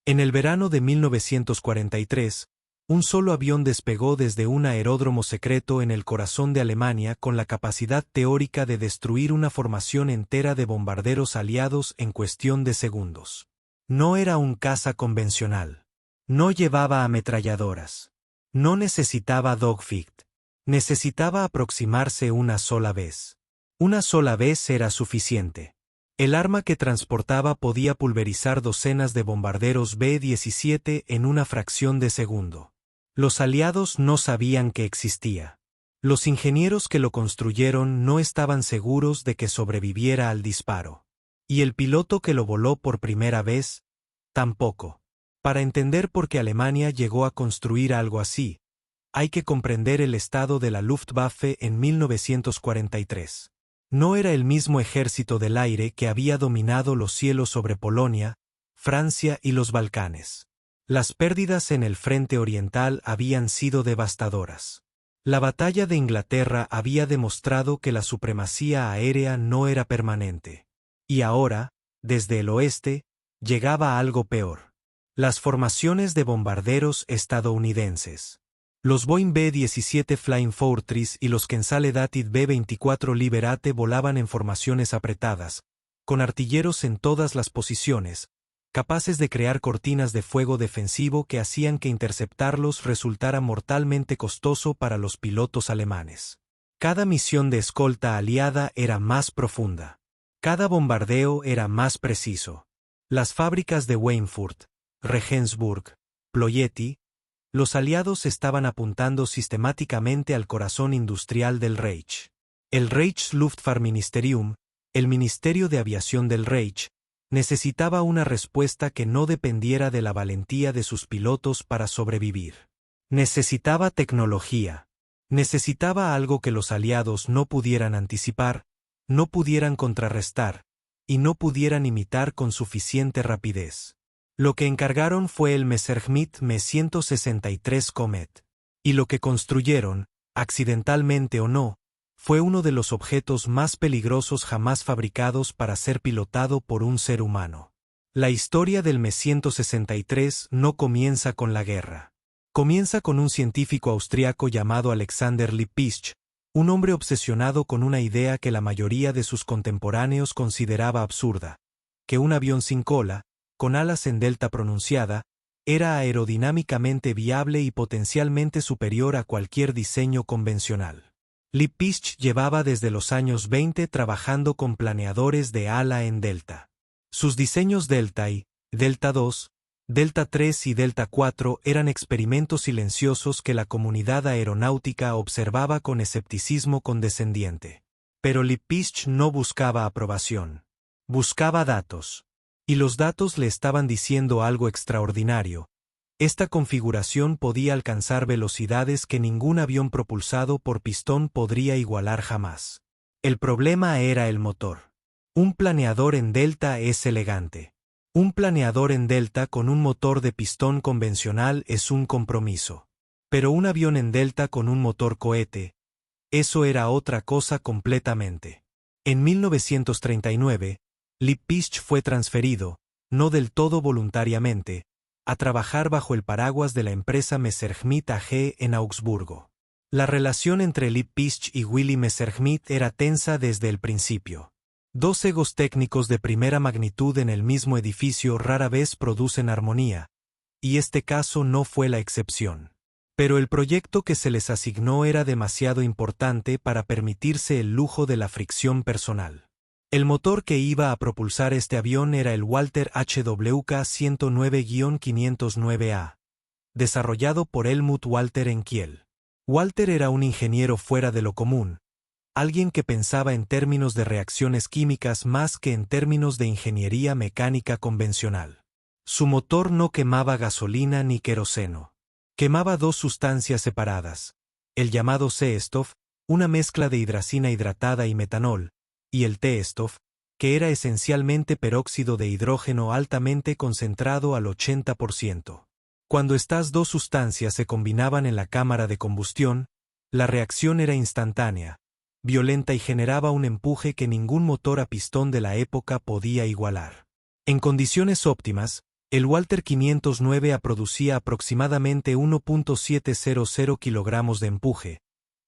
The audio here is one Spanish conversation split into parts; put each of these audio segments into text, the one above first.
En el verano de 1943, un solo avión despegó desde un aeródromo secreto en el corazón de Alemania con la capacidad teórica de destruir una formación entera de bombarderos aliados en cuestión de segundos. No era un caza convencional. No llevaba ametralladoras. No necesitaba dogfight. Necesitaba aproximarse una sola vez. Una sola vez era suficiente. El arma que transportaba podía pulverizar docenas de bombarderos B-17 en una fracción de segundo. Los aliados no sabían que existía. Los ingenieros que lo construyeron no estaban seguros de que sobreviviera al disparo. Y el piloto que lo voló por primera vez, tampoco. Para entender por qué Alemania llegó a construir algo así, hay que comprender el estado de la Luftwaffe en 1943. No era el mismo ejército del aire que había dominado los cielos sobre Polonia, Francia y los Balcanes. Las pérdidas en el frente oriental habían sido devastadoras. La batalla de Inglaterra había demostrado que la supremacía aérea no era permanente. Y ahora, desde el oeste, llegaba algo peor. Las formaciones de bombarderos estadounidenses. Los Boeing B-17 Flying Fortress y los Kensale-Dated B-24 Liberate volaban en formaciones apretadas, con artilleros en todas las posiciones, capaces de crear cortinas de fuego defensivo que hacían que interceptarlos resultara mortalmente costoso para los pilotos alemanes. Cada misión de escolta aliada era más profunda. Cada bombardeo era más preciso. Las fábricas de Weinfurt, Regensburg, Ploietti, los aliados estaban apuntando sistemáticamente al corazón industrial del Reich. El Reichsluftfahrtministerium, el Ministerio de Aviación del Reich, necesitaba una respuesta que no dependiera de la valentía de sus pilotos para sobrevivir. Necesitaba tecnología. Necesitaba algo que los aliados no pudieran anticipar, no pudieran contrarrestar, y no pudieran imitar con suficiente rapidez. Lo que encargaron fue el Messerschmitt Me-163 Comet. Y lo que construyeron, accidentalmente o no, fue uno de los objetos más peligrosos jamás fabricados para ser pilotado por un ser humano. La historia del Me-163 no comienza con la guerra. Comienza con un científico austriaco llamado Alexander Lippisch, un hombre obsesionado con una idea que la mayoría de sus contemporáneos consideraba absurda, que un avión sin cola, con alas en delta pronunciada, era aerodinámicamente viable y potencialmente superior a cualquier diseño convencional. Lippisch llevaba desde los años 20 trabajando con planeadores de ala en delta. Sus diseños Delta I, Delta II, Delta III y Delta IV eran experimentos silenciosos que la comunidad aeronáutica observaba con escepticismo condescendiente. Pero Lippisch no buscaba aprobación. Buscaba datos. Y los datos le estaban diciendo algo extraordinario. Esta configuración podía alcanzar velocidades que ningún avión propulsado por pistón podría igualar jamás. El problema era el motor. Un planeador en delta es elegante. Un planeador en delta con un motor de pistón convencional es un compromiso. Pero un avión en delta con un motor cohete, eso era otra cosa completamente. En 1939, Lippisch fue transferido, no del todo voluntariamente, a trabajar bajo el paraguas de la empresa Messerschmitt AG en Augsburgo. La relación entre Lippisch y Willy Messerschmitt era tensa desde el principio. Dos egos técnicos de primera magnitud en el mismo edificio rara vez producen armonía, y este caso no fue la excepción. Pero el proyecto que se les asignó era demasiado importante para permitirse el lujo de la fricción personal. El motor que iba a propulsar este avión era el Walter HWK 109-509A, desarrollado por Helmut Walter en Kiel. Walter era un ingeniero fuera de lo común, alguien que pensaba en términos de reacciones químicas más que en términos de ingeniería mecánica convencional. Su motor no quemaba gasolina ni queroseno. Quemaba dos sustancias separadas, el llamado Seestoff, una mezcla de hidracina hidratada y metanol, y el T-Stoff, que era esencialmente peróxido de hidrógeno altamente concentrado al 80%. Cuando estas dos sustancias se combinaban en la cámara de combustión, la reacción era instantánea, violenta y generaba un empuje que ningún motor a pistón de la época podía igualar. En condiciones óptimas, El Walter 509A producía aproximadamente 1.700 kilogramos de empuje,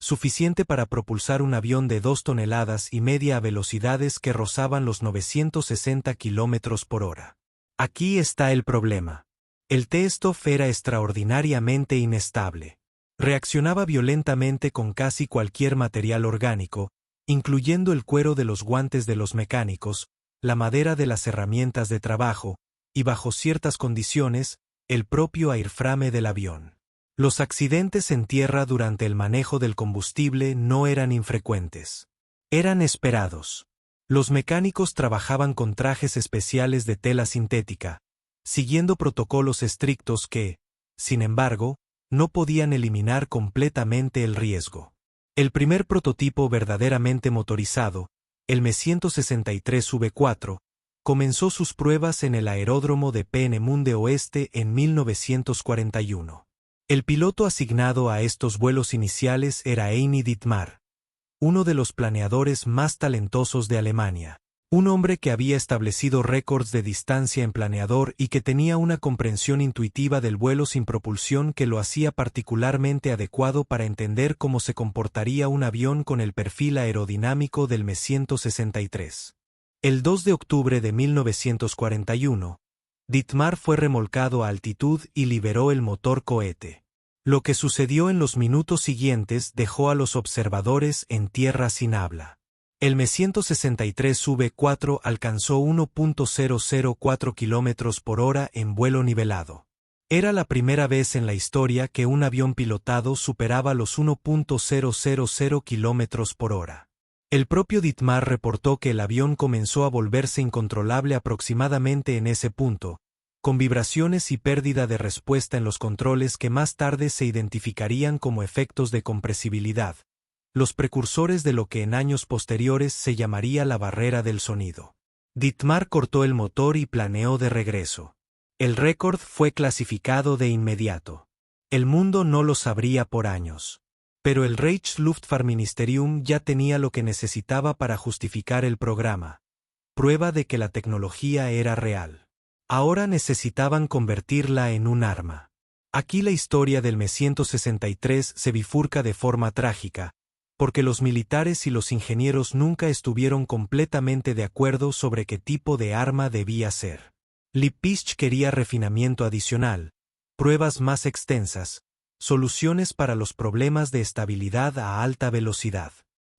suficiente para propulsar un avión de 2,5 toneladas a velocidades que rozaban los 960 kilómetros por hora. Aquí está el problema. El TSTOF era extraordinariamente inestable. Reaccionaba violentamente con casi cualquier material orgánico, incluyendo el cuero de los guantes de los mecánicos, la madera de las herramientas de trabajo, y bajo ciertas condiciones, el propio airframe del avión. Los accidentes en tierra durante el manejo del combustible no eran infrecuentes. Eran esperados. Los mecánicos trabajaban con trajes especiales de tela sintética, siguiendo protocolos estrictos que, sin embargo, no podían eliminar completamente el riesgo. El primer prototipo verdaderamente motorizado, el Me-163V4, comenzó sus pruebas en el aeródromo de Peenemünde Oeste en 1941. El piloto asignado a estos vuelos iniciales era Heini Dittmar, uno de los planeadores más talentosos de Alemania, un hombre que había establecido récords de distancia en planeador y que tenía una comprensión intuitiva del vuelo sin propulsión que lo hacía particularmente adecuado para entender cómo se comportaría un avión con el perfil aerodinámico del Me-163. El 2 de octubre de 1941, Dittmar fue remolcado a altitud y liberó el motor cohete. Lo que sucedió en los minutos siguientes dejó a los observadores en tierra sin habla. El Me-163V4 alcanzó 1.004 km por hora en vuelo nivelado. Era la primera vez en la historia que un avión pilotado superaba los 1.000 km por hora. El propio Dittmar reportó que el avión comenzó a volverse incontrolable aproximadamente en ese punto, con vibraciones y pérdida de respuesta en los controles que más tarde se identificarían como efectos de compresibilidad, los precursores de lo que en años posteriores se llamaría la barrera del sonido. Dittmar cortó el motor y planeó de regreso. El récord fue clasificado de inmediato. El mundo no lo sabría por años. Pero el Reichsluftfahrtministerium ya tenía lo que necesitaba para justificar el programa. Prueba de que la tecnología era real. Ahora necesitaban convertirla en un arma. Aquí la historia del Me-163 se bifurca de forma trágica, porque los militares y los ingenieros nunca estuvieron completamente de acuerdo sobre qué tipo de arma debía ser. Lippisch quería refinamiento adicional, pruebas más extensas, soluciones para los problemas de estabilidad a alta velocidad.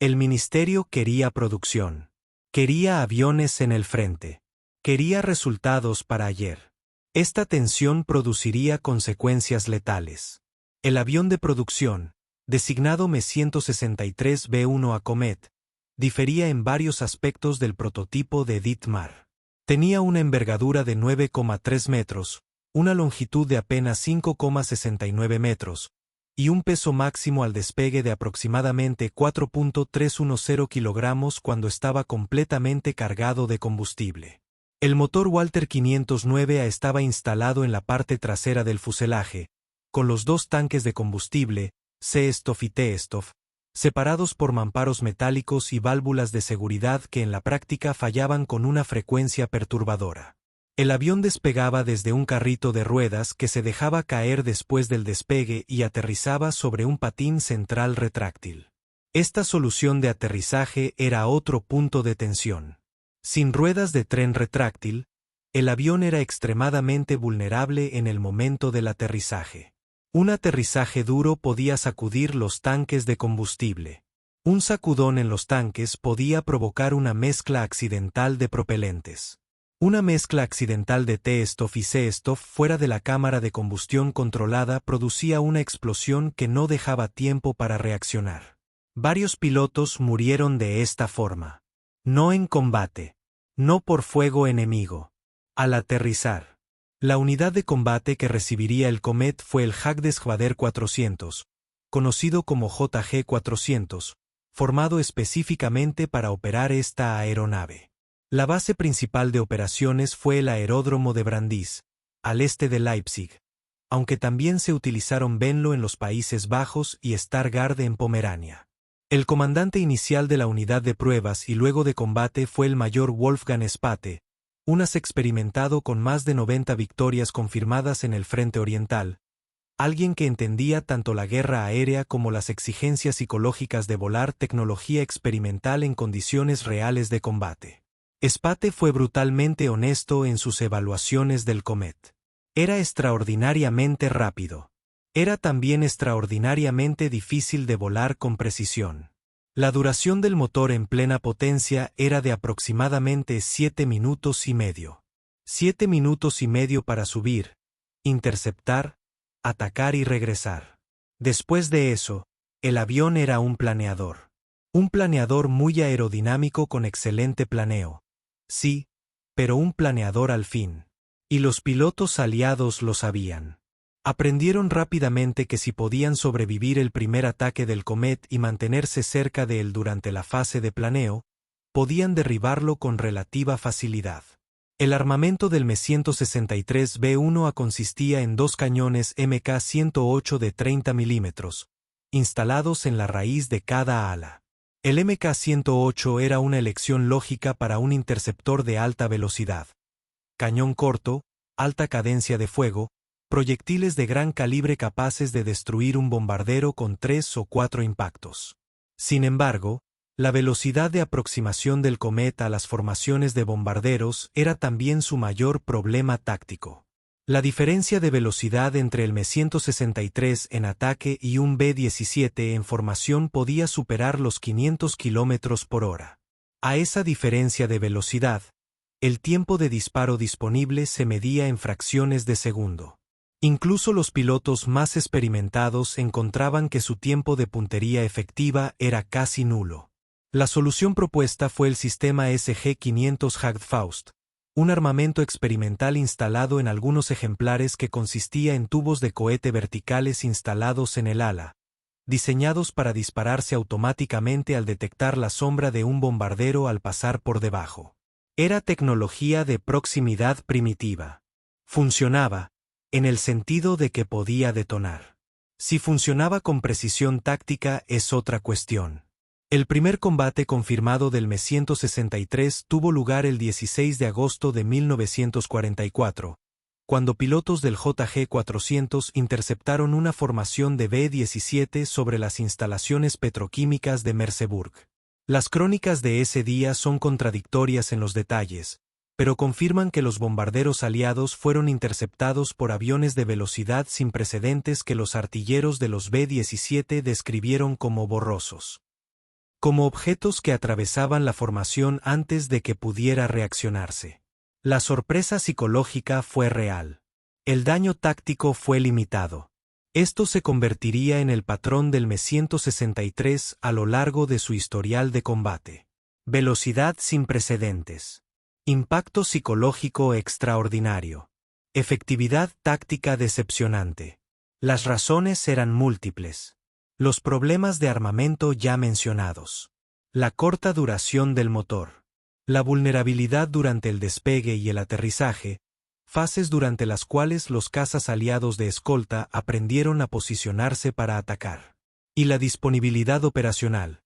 El ministerio quería producción. Quería aviones en el frente. Quería resultados para ayer. Esta tensión produciría consecuencias letales. El avión de producción, designado Me-163B1 Acomet, difería en varios aspectos del prototipo de Dittmar. Tenía una envergadura de 9,3 metros, una longitud de apenas 5,69 metros, y un peso máximo al despegue de aproximadamente 4.310 kilogramos cuando estaba completamente cargado de combustible. El motor Walter 509A estaba instalado en la parte trasera del fuselaje, con los dos tanques de combustible, C-STOF y T-STOF, separados por mamparos metálicos y válvulas de seguridad que en la práctica fallaban con una frecuencia perturbadora. El avión despegaba desde un carrito de ruedas que se dejaba caer después del despegue y aterrizaba sobre un patín central retráctil. Esta solución de aterrizaje era otro punto de tensión. Sin ruedas de tren retráctil, el avión era extremadamente vulnerable en el momento del aterrizaje. Un aterrizaje duro podía sacudir los tanques de combustible. Un sacudón en los tanques podía provocar una mezcla accidental de propelentes. Una mezcla accidental de T-STOF y C-STOF fuera de la cámara de combustión controlada producía una explosión que no dejaba tiempo para reaccionar. Varios pilotos murieron de esta forma. No en combate. No por fuego enemigo. Al aterrizar. La unidad de combate que recibiría el Comet fue el Jagdgeschwader 400, conocido como JG-400, formado específicamente para operar esta aeronave. La base principal de operaciones fue el aeródromo de Brandis, al este de Leipzig, aunque también se utilizaron Venlo en los Países Bajos y Stargard en Pomerania. El comandante inicial de la unidad de pruebas y luego de combate fue el mayor Wolfgang Spate, un as experimentado con más de 90 victorias confirmadas en el frente oriental, alguien que entendía tanto la guerra aérea como las exigencias psicológicas de volar tecnología experimental en condiciones reales de combate. Spate fue brutalmente honesto en sus evaluaciones del Comet. Era extraordinariamente rápido. Era también extraordinariamente difícil de volar con precisión. La duración del motor en plena potencia era de aproximadamente 7 minutos y medio. 7 minutos y medio para subir, interceptar, atacar y regresar. Después de eso, el avión era un planeador. Un planeador muy aerodinámico con excelente planeo. Sí, pero un planeador al fin. Y los pilotos aliados lo sabían. Aprendieron rápidamente que si podían sobrevivir el primer ataque del Comet y mantenerse cerca de él durante la fase de planeo, podían derribarlo con relativa facilidad. El armamento del Me-163B1A consistía en 2 cañones Mk-108 de 30 milímetros, instalados en la raíz de cada ala. El Mk-108 era una elección lógica para un interceptor de alta velocidad. Cañón corto, alta cadencia de fuego, proyectiles de gran calibre capaces de destruir un bombardero con 3 o 4 impactos. Sin embargo, la velocidad de aproximación del Comet a las formaciones de bombarderos era también su mayor problema táctico. La diferencia de velocidad entre el Me-163 en ataque y un B-17 en formación podía superar los 500 km por hora. A esa diferencia de velocidad, el tiempo de disparo disponible se medía en fracciones de segundo. Incluso los pilotos más experimentados encontraban que su tiempo de puntería efectiva era casi nulo. La solución propuesta fue el sistema SG-500 Jagdfaust, un armamento experimental instalado en algunos ejemplares que consistía en tubos de cohete verticales instalados en el ala, diseñados para dispararse automáticamente al detectar la sombra de un bombardero al pasar por debajo. Era tecnología de proximidad primitiva. Funcionaba, en el sentido de que podía detonar. Si funcionaba con precisión táctica es otra cuestión. El primer combate confirmado del Me-163 tuvo lugar el 16 de agosto de 1944, cuando pilotos del JG-400 interceptaron una formación de B-17 sobre las instalaciones petroquímicas de Merseburg. Las crónicas de ese día son contradictorias en los detalles, pero confirman que los bombarderos aliados fueron interceptados por aviones de velocidad sin precedentes que los artilleros de los B-17 describieron como borrosos. Como objetos que atravesaban la formación antes de que pudiera reaccionarse. La sorpresa psicológica fue real. El daño táctico fue limitado. Esto se convertiría en el patrón del Me-163 a lo largo de su historial de combate. Velocidad sin precedentes. Impacto psicológico extraordinario. Efectividad táctica decepcionante. Las razones eran múltiples. Los problemas de armamento ya mencionados. La corta duración del motor. La vulnerabilidad durante el despegue y el aterrizaje, fases durante las cuales los cazas aliados de escolta aprendieron a posicionarse para atacar. Y la disponibilidad operacional.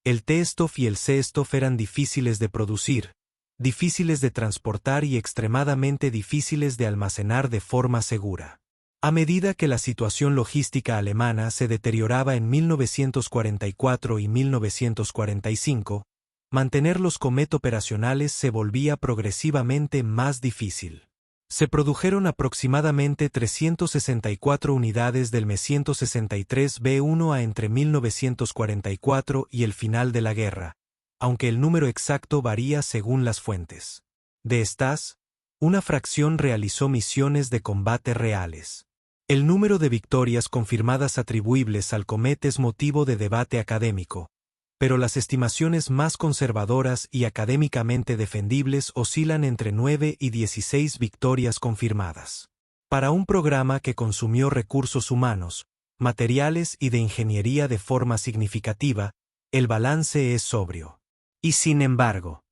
El T-Stoff y el C-Stoff eran difíciles de producir, difíciles de transportar y extremadamente difíciles de almacenar de forma segura. A medida que la situación logística alemana se deterioraba en 1944 y 1945, mantener los Comet operacionales se volvía progresivamente más difícil. Se produjeron aproximadamente 364 unidades del Me-163B1A entre 1944 y el final de la guerra, aunque el número exacto varía según las fuentes. De estas, una fracción realizó misiones de combate reales. El número de victorias confirmadas atribuibles al Comet es motivo de debate académico, pero las estimaciones más conservadoras y académicamente defendibles oscilan entre 9 y 16 victorias confirmadas. Para un programa que consumió recursos humanos, materiales y de ingeniería de forma significativa, el balance es sobrio. Y sin embargo,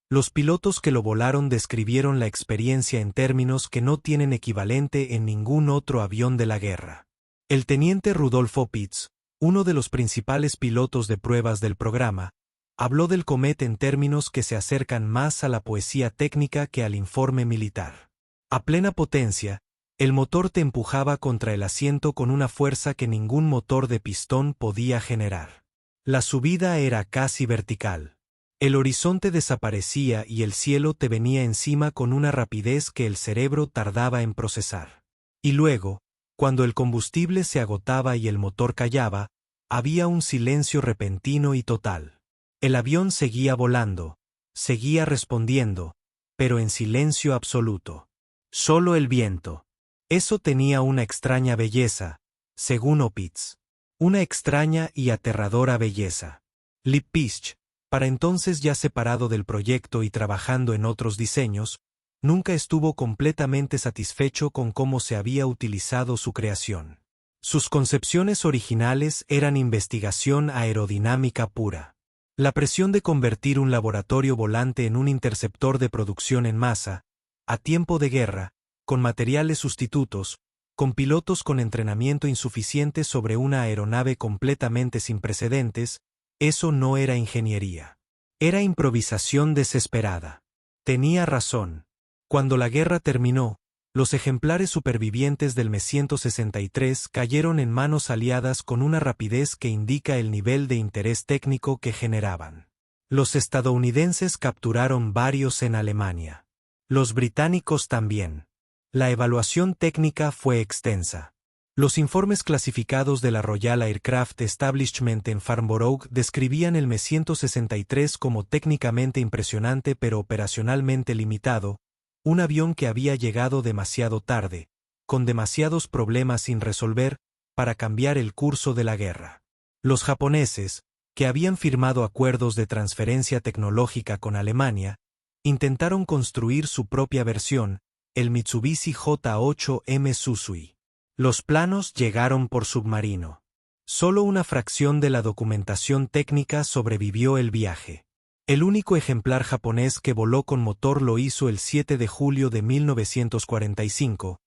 los pilotos que lo volaron describieron la experiencia en términos que no tienen equivalente en ningún otro avión de la guerra. El teniente Rudolf Opitz, uno de los principales pilotos de pruebas del programa, Habló del Comet en términos que se acercan más a la poesía técnica que al informe militar. A plena potencia, el motor te empujaba contra el asiento con una fuerza que ningún motor de pistón podía generar. La subida era casi vertical. El horizonte desaparecía y el cielo te venía encima con una rapidez que el cerebro tardaba en procesar. Y luego, cuando el combustible se agotaba y el motor callaba, había un silencio repentino y total. El avión seguía volando, seguía respondiendo, pero en silencio absoluto. Solo el viento. Eso tenía una extraña belleza, según Opitz. Una extraña y aterradora belleza. Lippisch, para entonces ya separado del proyecto y trabajando en otros diseños, nunca estuvo completamente satisfecho con cómo se había utilizado su creación. Sus concepciones originales eran investigación aerodinámica pura. La presión de convertir un laboratorio volante en un interceptor de producción en masa, a tiempo de guerra, con materiales sustitutos, con pilotos con entrenamiento insuficiente sobre una aeronave completamente sin precedentes, eso no era ingeniería. Era improvisación desesperada. Tenía razón. Cuando la guerra terminó, los ejemplares supervivientes del Me-163 cayeron en manos aliadas con una rapidez que indica el nivel de interés técnico que generaban. Los estadounidenses capturaron varios en Alemania. Los británicos también. La evaluación técnica fue extensa. Los informes clasificados de la Royal Aircraft Establishment en Farnborough describían el Me-163 como técnicamente impresionante pero operacionalmente limitado, un avión que había llegado demasiado tarde, con demasiados problemas sin resolver, para cambiar el curso de la guerra. Los japoneses, que habían firmado acuerdos de transferencia tecnológica con Alemania, intentaron construir su propia versión, el Mitsubishi J-8M Susui. Los planos llegaron por submarino. Solo una fracción de la documentación técnica sobrevivió el viaje. El único ejemplar japonés que voló con motor lo hizo el 7 de julio de 1945,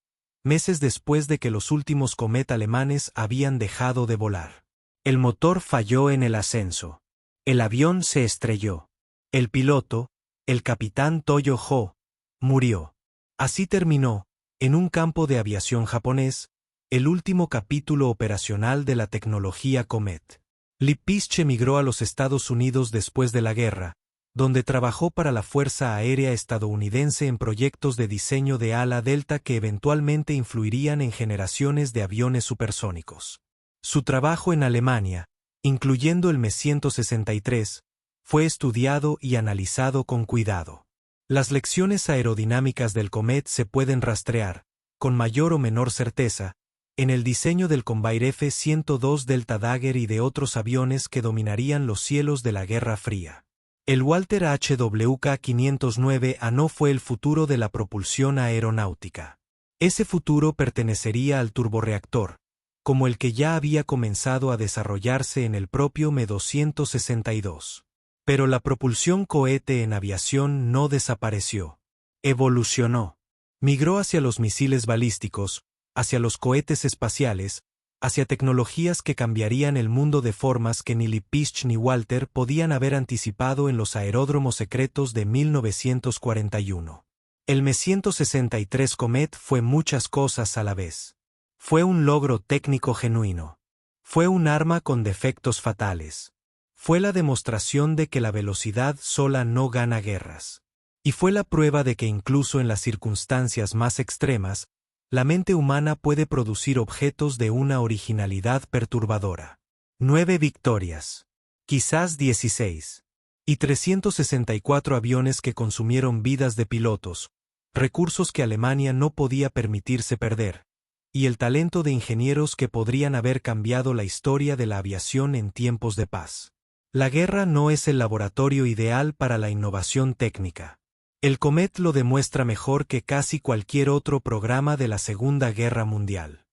meses después de que los últimos Comet alemanes habían dejado de volar. El motor falló en el ascenso. El avión se estrelló. El piloto, el capitán Toyo Ho, murió. Así terminó, en un campo de aviación japonés, el último capítulo operacional de la tecnología Comet. Lippisch emigró a los Estados Unidos después de la guerra, donde trabajó para la Fuerza Aérea estadounidense en proyectos de diseño de ala delta que eventualmente influirían en generaciones de aviones supersónicos. Su trabajo en Alemania, incluyendo el Me-163, fue estudiado y analizado con cuidado. Las lecciones aerodinámicas del Comet se pueden rastrear, con mayor o menor certeza, en el diseño del Convair F-102 Delta Dagger y de otros aviones que dominarían los cielos de la Guerra Fría. El Walter HWK-509A no fue el futuro de la propulsión aeronáutica. Ese futuro pertenecería al turborreactor, como el que ya había comenzado a desarrollarse en el propio Me-262. Pero la propulsión cohete en aviación no desapareció. Evolucionó. Migró hacia los misiles balísticos, hacia los cohetes espaciales, hacia tecnologías que cambiarían el mundo de formas que ni Lippisch ni Walter podían haber anticipado en los aeródromos secretos de 1941. El Me-163 Comet fue muchas cosas a la vez. Fue un logro técnico genuino. Fue un arma con defectos fatales. Fue la demostración de que la velocidad sola no gana guerras. Y fue la prueba de que incluso en las circunstancias más extremas, la mente humana puede producir objetos de una originalidad perturbadora. 9 victorias. Quizás 16. Y 364 aviones que consumieron vidas de pilotos, recursos que Alemania no podía permitirse perder, y el talento de ingenieros que podrían haber cambiado la historia de la aviación en tiempos de paz. La guerra no es el laboratorio ideal para la innovación técnica. El Comet lo demuestra mejor que casi cualquier otro programa de la Segunda Guerra Mundial.